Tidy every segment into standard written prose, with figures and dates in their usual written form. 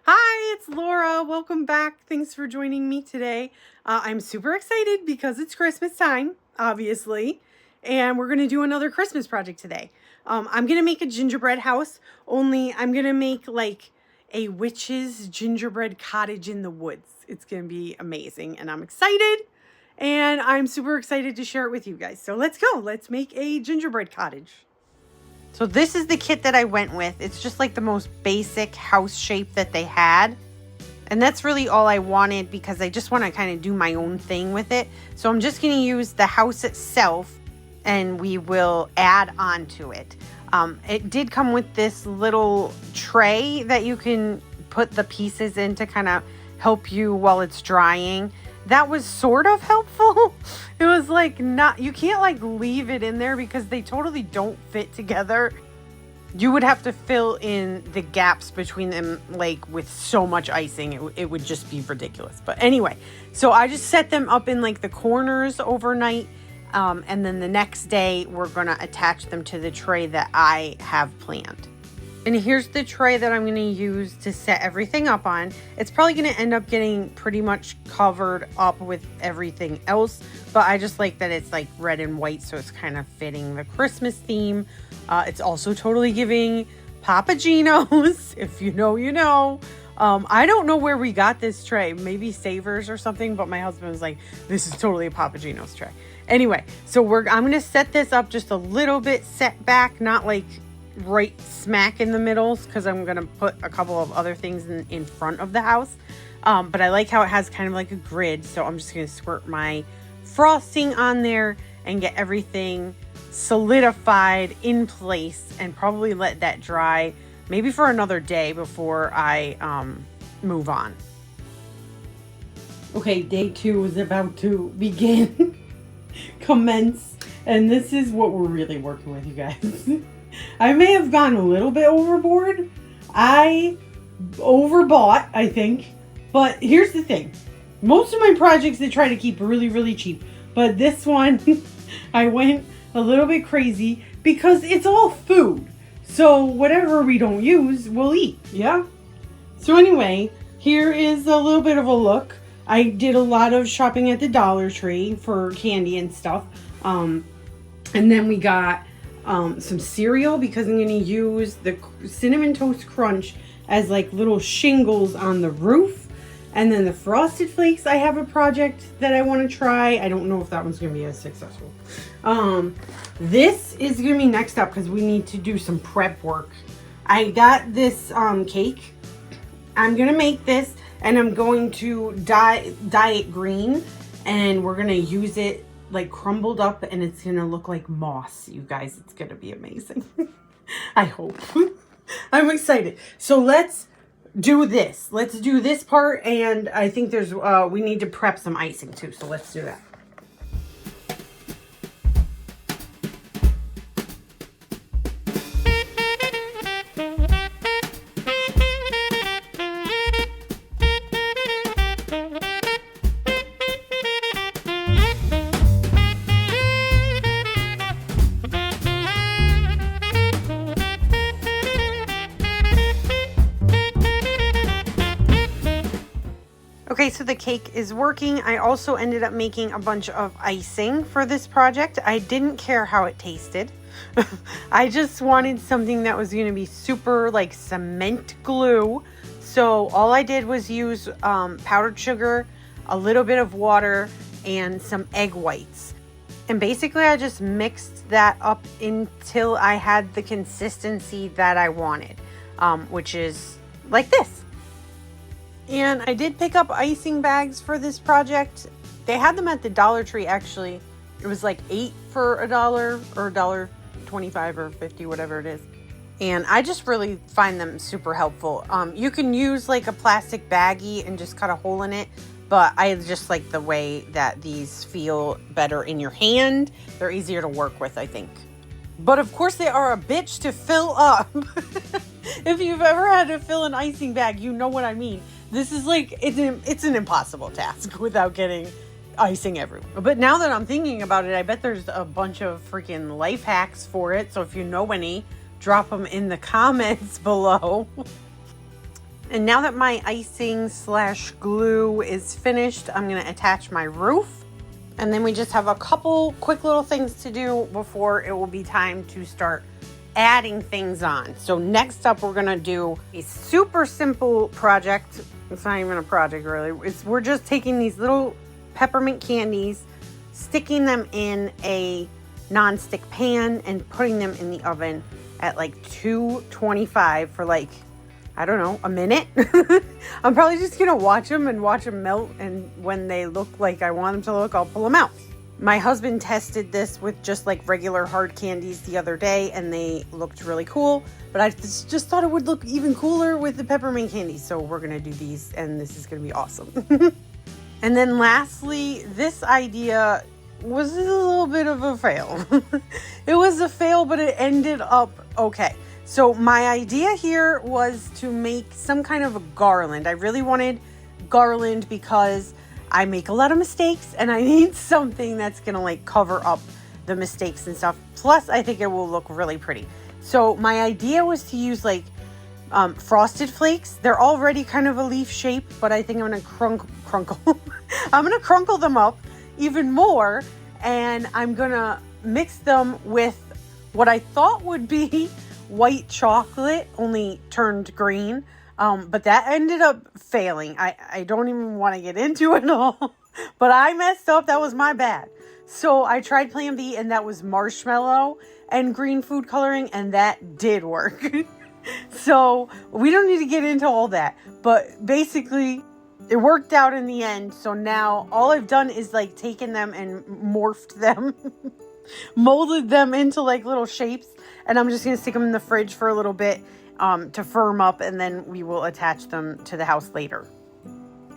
Hi, it's Laura. Welcome back. Thanks for joining me today. I'm super excited because it's Christmas time, obviously, and we're going to do another Christmas project today. I'm going to make a gingerbread house, only I'm going to make like a witch's gingerbread cottage in the woods. It's going to be amazing, and I'm excited, and I'm super excited to share it with you guys. So let's go. Let's make a gingerbread cottage. So this is the kit that I went with. It's just like the most basic house shape that they had. And that's really all I wanted because I just want to kind of do my own thing with it. So I'm just going to use the house itself and we will add on to it. It did come with this little tray that you can put the pieces in to kind of help you while it's drying. That was sort of helpful. It was like you can't like leave it in there because they totally don't fit together. You would have to fill in the gaps between them like with so much icing. It would just be ridiculous. But anyway, so I just set them up in like the corners overnight. And then the next day we're going to attach them to the tray that I have planned. And here's the tray that I'm going to use to set everything up on. It's probably going to end up getting pretty much covered up with everything else. But I just like that it's like red and white, so it's kind of fitting the Christmas theme. It's also totally giving Papa Gino's. If you know, you know. I don't know where we got this tray. Maybe Savers or something. But my husband was like, this is totally a Papa Gino's tray. Anyway, so I'm going to set this up just a little bit set back. Not like right smack in the middle because I'm going to put a couple of other things in front of the house. But I like how it has kind of like a grid. So I'm just going to squirt my frosting on there and get everything solidified in place and probably let that dry maybe for another day before I move on. Okay, day 2 is about to begin, commence, and this is what we're really working with, you guys. I may have gone a little bit overboard. I overbought, I think. But here's the thing. Most of my projects they try to keep really, really cheap. But this one, I went a little bit crazy because it's all food. So whatever we don't use, we'll eat. Yeah? So anyway, here is a little bit of a look. I did a lot of shopping at the Dollar Tree for candy and stuff. And then we got some cereal because I'm going to use the Cinnamon Toast Crunch as like little shingles on the roof. And then the Frosted Flakes, I have a project that I want to try. I don't know if that one's going to be as successful. This is going to be next up because we need to do some prep work. I got this cake. I'm going to make this and I'm going to dye it green. And we're going to use it like crumbled up and it's gonna look like moss, you guys. It's gonna be amazing. I hope. I'm excited. So let's do this. Let's do this part, and I think there's we need to prep some icing too, so let's do that. Okay, so the cake is working. I also ended up making a bunch of icing for this project. I didn't care how it tasted. I just wanted something that was going to be super like cement glue. So all I did was use powdered sugar, a little bit of water, and some egg whites. And basically I just mixed that up until I had the consistency that I wanted, which is like this. And I did pick up icing bags for this project. They had them at the Dollar Tree, actually. It was like 8 for $1 or $1.25 or 50, whatever it is. And I just really find them super helpful. You can use like a plastic baggie and just cut a hole in it. But I just like the way that these feel better in your hand. They're easier to work with, I think. But of course they are a bitch to fill up. If you've ever had to fill an icing bag, you know what I mean. This is like, it's an impossible task without getting icing everywhere. But now that I'm thinking about it, I bet there's a bunch of freaking life hacks for it. So if you know any, drop them in the comments below. And now that my icing slash glue is finished, I'm going to attach my roof. And then we just have a couple quick little things to do before it will be time to start adding things on. So next up, we're going to do a super simple project. It's not even a project really. We're just taking these little peppermint candies, sticking them in a non-stick pan and putting them in the oven at like 225 for like, I don't know, a minute. I'm probably just going to watch them melt. And when they look like I want them to look, I'll pull them out. My husband tested this with just like regular hard candies the other day and they looked really cool. But I just thought it would look even cooler with the peppermint candies. So we're going to do these and this is going to be awesome. And then lastly, this idea was a little bit of a fail. It was a fail, but it ended up okay. So my idea here was to make some kind of a garland. I really wanted garland because I make a lot of mistakes and I need something that's going to like cover up the mistakes and stuff. Plus, I think it will look really pretty. So my idea was to use like frosted flakes. They're already kind of a leaf shape, but I think I'm going to crunkle. I'm going to crunkle them up even more and I'm going to mix them with what I thought would be white chocolate, only turned green. But that ended up failing. I don't even want to get into it all, but I messed up. That was my bad. So I tried plan B and that was marshmallow and green food coloring and that did work. So we don't need to get into all that, but basically it worked out in the end. So now all I've done is like taken them and morphed them, molded them into like little shapes. And I'm just going to stick them in the fridge for a little bit to firm up. And then we will attach them to the house later.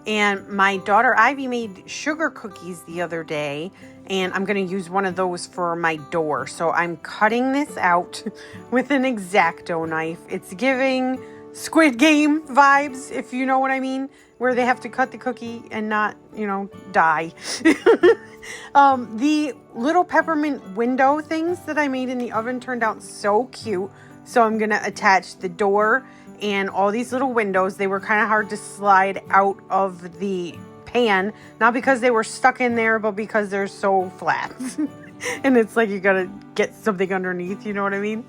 And my daughter Ivy made sugar cookies the other day. And I'm going to use one of those for my door. So I'm cutting this out with an X-Acto knife. It's giving Squid Game vibes, if you know what I mean. Where they have to cut the cookie and not, die. The little peppermint window things that I made in the oven turned out so cute. So I'm going to attach the door and all these little windows. They were kind of hard to slide out of the pan. Not because they were stuck in there, but because they're so flat. And it's like you got to get something underneath, you know what I mean?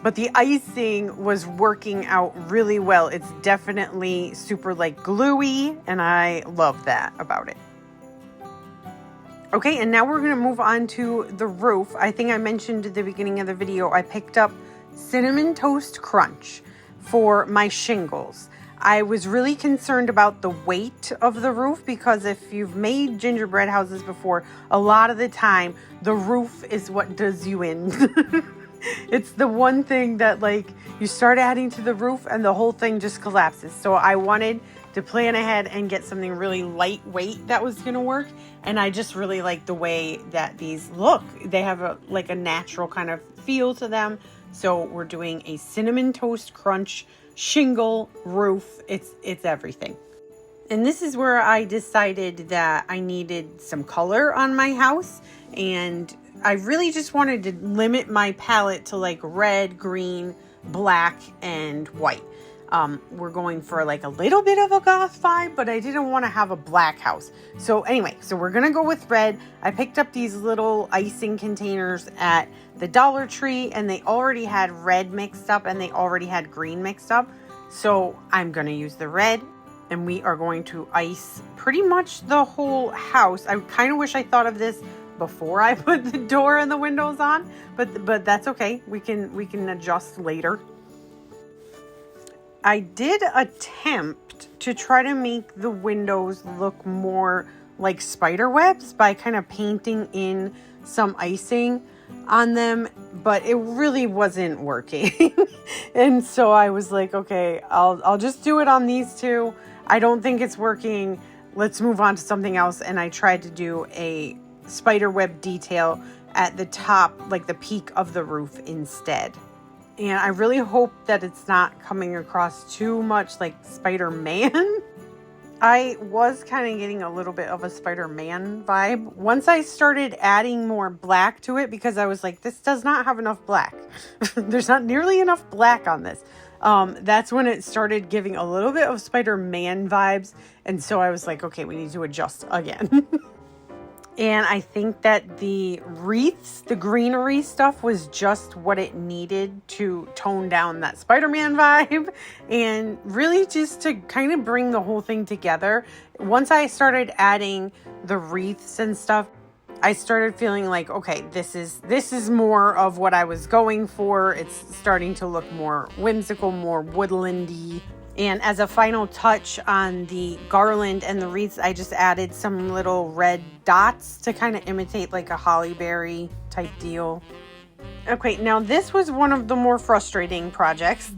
But the icing was working out really well. It's definitely super like gluey and I love that about it. Okay, and now we're going to move on to the roof. I think I mentioned at the beginning of the video, I picked up Cinnamon Toast Crunch for my shingles. I was really concerned about the weight of the roof because if you've made gingerbread houses before, a lot of the time the roof is what does you in. It's the one thing that like you start adding to the roof and the whole thing just collapses. So I wanted to plan ahead and get something really lightweight that was going to work. And I just really like the way that these look. They have a natural kind of feel to them. So we're doing a Cinnamon Toast Crunch shingle roof. It's everything. And this is where I decided that I needed some color on my house. And I really just wanted to limit my palette to like red, green, black, and white. We're going for like a little bit of a goth vibe, but I didn't want to have a black house. So anyway, so we're going to go with red. I picked up these little icing containers at the Dollar Tree and they already had red mixed up and they already had green mixed up. So I'm going to use the red and we are going to ice pretty much the whole house. I kind of wish I thought of this before I put the door and the windows on, but that's okay. We can adjust later. I did attempt to try to make the windows look more like spider webs by kind of painting in some icing on them, but it really wasn't working. And so I was like, okay, I'll just do it on these two. I don't think it's working. Let's move on to something else. And I tried to do a spider web detail at the top, like the peak of the roof instead. And I really hope that it's not coming across too much like Spider-Man. I was kind of getting a little bit of a Spider-Man vibe once I started adding more black to it because I was like, this does not have enough black. There's not nearly enough black on this. that's when it started giving a little bit of Spider-Man vibes. And so I was like, okay, we need to adjust again. And I think that the wreaths, the greenery stuff was just what it needed to tone down that Spider-Man vibe and really just to kind of bring the whole thing together. Once I started adding the wreaths and stuff, I started feeling like, okay, this is more of what I was going for. It's starting to look more whimsical, more woodlandy. And as a final touch on the garland and the wreaths, I just added some little red dots to kind of imitate like a holly berry type deal. Okay, now this was one of the more frustrating projects.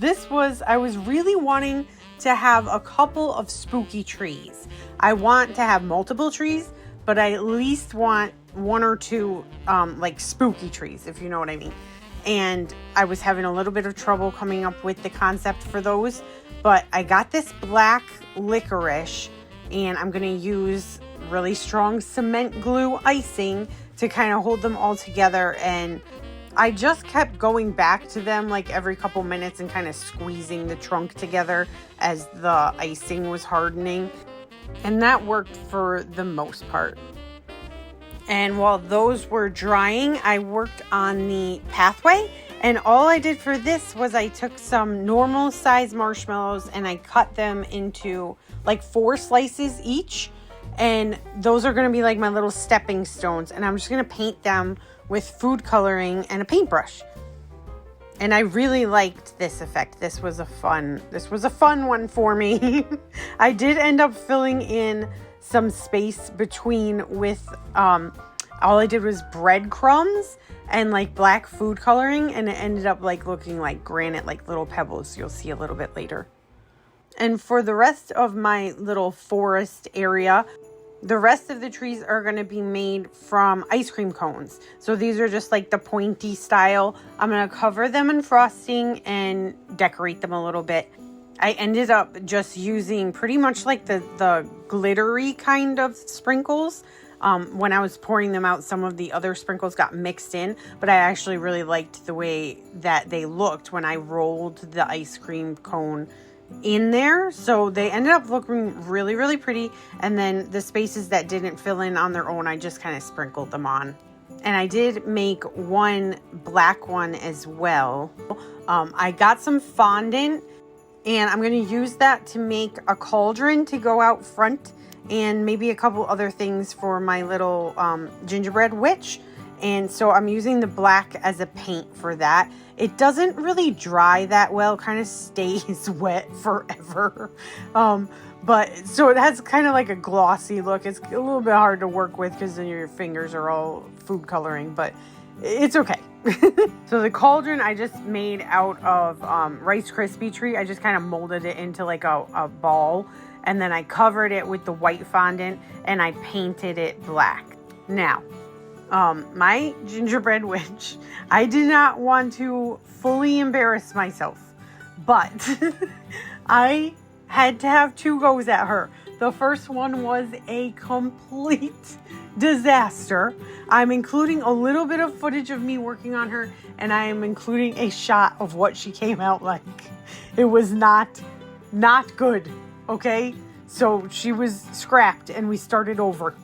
I was really wanting to have a couple of spooky trees. I want to have multiple trees, but I at least want one or two like spooky trees, if you know what I mean. And I was having a little bit of trouble coming up with the concept for those. But I got this black licorice, and I'm going to use really strong cement glue icing to kind of hold them all together. And I just kept going back to them like every couple minutes and kind of squeezing the trunk together as the icing was hardening. And that worked for the most part. And while those were drying, I worked on the pathway. And all I did for this was I took some normal size marshmallows and I cut them into like 4 slices each. And those are going to be like my little stepping stones. And I'm just going to paint them with food coloring and a paintbrush. And I really liked this effect. This was a fun one for me. I did end up filling in some space between with, all I did was breadcrumbs and like black food coloring, and it ended up like looking like granite, like little pebbles. You'll see a little bit later. And for the rest of my little forest area, the rest of the trees are going to be made from ice cream cones. So these are just like the pointy style. I'm going to cover them in frosting and decorate them a little bit. I ended up just using pretty much like the glittery kind of sprinkles. When I was pouring them out, some of the other sprinkles got mixed in, but I actually really liked the way that they looked when I rolled the ice cream cone in there. So they ended up looking really, really pretty. And then the spaces that didn't fill in on their own, I just kind of sprinkled them on. And I did make one black one as well. I got some fondant, and I'm going to use that to make a cauldron to go out front, and maybe a couple other things for my little gingerbread witch. And so I'm using the black as a paint for that. It doesn't really dry that well, kind of stays wet forever. But so it has kind of like a glossy look. It's a little bit hard to work with because then your fingers are all food coloring, but it's okay. So the cauldron I just made out of Rice Krispie treat. I just kind of molded it into like a ball. And then I covered it with the white fondant and I painted it black. Now, my gingerbread witch, I did not want to fully embarrass myself, but I had to have 2 goes at her. The first one was a complete disaster. I'm including a little bit of footage of me working on her, and I am including a shot of what she came out like. It was not good. Okay, so she was scrapped and we started over.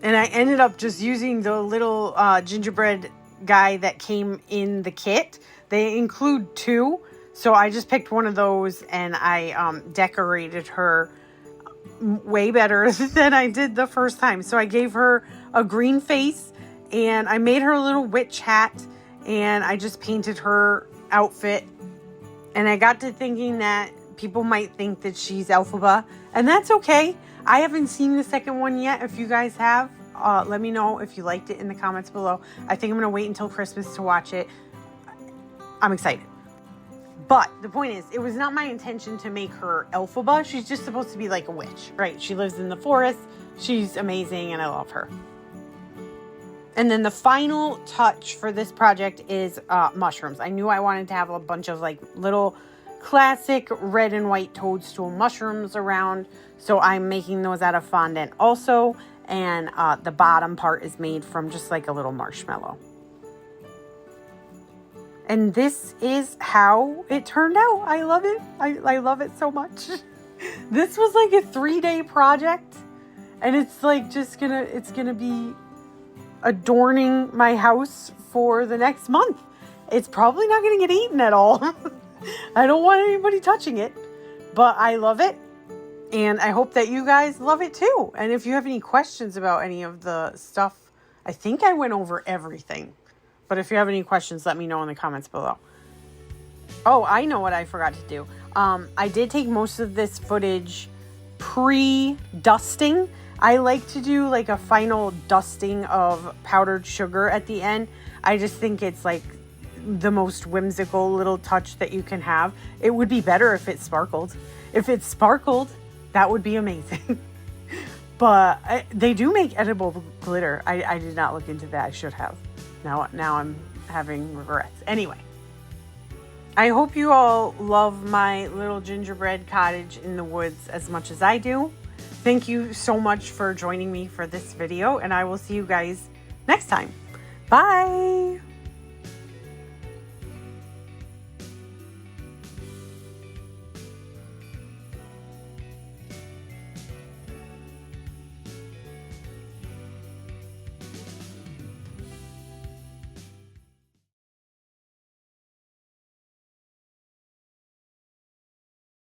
And I ended up just using the little gingerbread guy that came in the kit. They include 2. So I just picked one of those and I decorated her way better than I did the first time. So I gave her a green face and I made her a little witch hat and I just painted her outfit. And I got to thinking that people might think that she's Elphaba, and that's okay. I haven't seen the second one yet. If you guys have, let me know if you liked it in the comments below. I think I'm going to wait until Christmas to watch it. I'm excited. But the point is, it was not my intention to make her Elphaba. She's just supposed to be like a witch, right? She lives in the forest. She's amazing, and I love her. And then the final touch for this project is mushrooms. I knew I wanted to have a bunch of like little classic red and white toadstool mushrooms around. So I'm making those out of fondant also. And the bottom part is made from just like a little marshmallow. And this is how it turned out. I love it. I love it so much. This was like a 3-day project. And it's like it's gonna be adorning my house for the next month. It's probably not gonna get eaten at all. I don't want anybody touching it, but I love it. And I hope that you guys love it too. And if you have any questions about any of the stuff, I think I went over everything. But if you have any questions, let me know in the comments below. Oh, I know what I forgot to do. I did take most of this footage pre-dusting. I like to do like a final dusting of powdered sugar at the end. I just think it's like the most whimsical little touch that you can have. It would be better if it sparkled. If it sparkled, that would be amazing. But they do make edible glitter. I did not look into that. I should have. Now I'm having regrets. Anyway, I hope you all love my little gingerbread cottage in the woods as much as I do. Thank you so much for joining me for this video, and I will see you guys next time. Bye!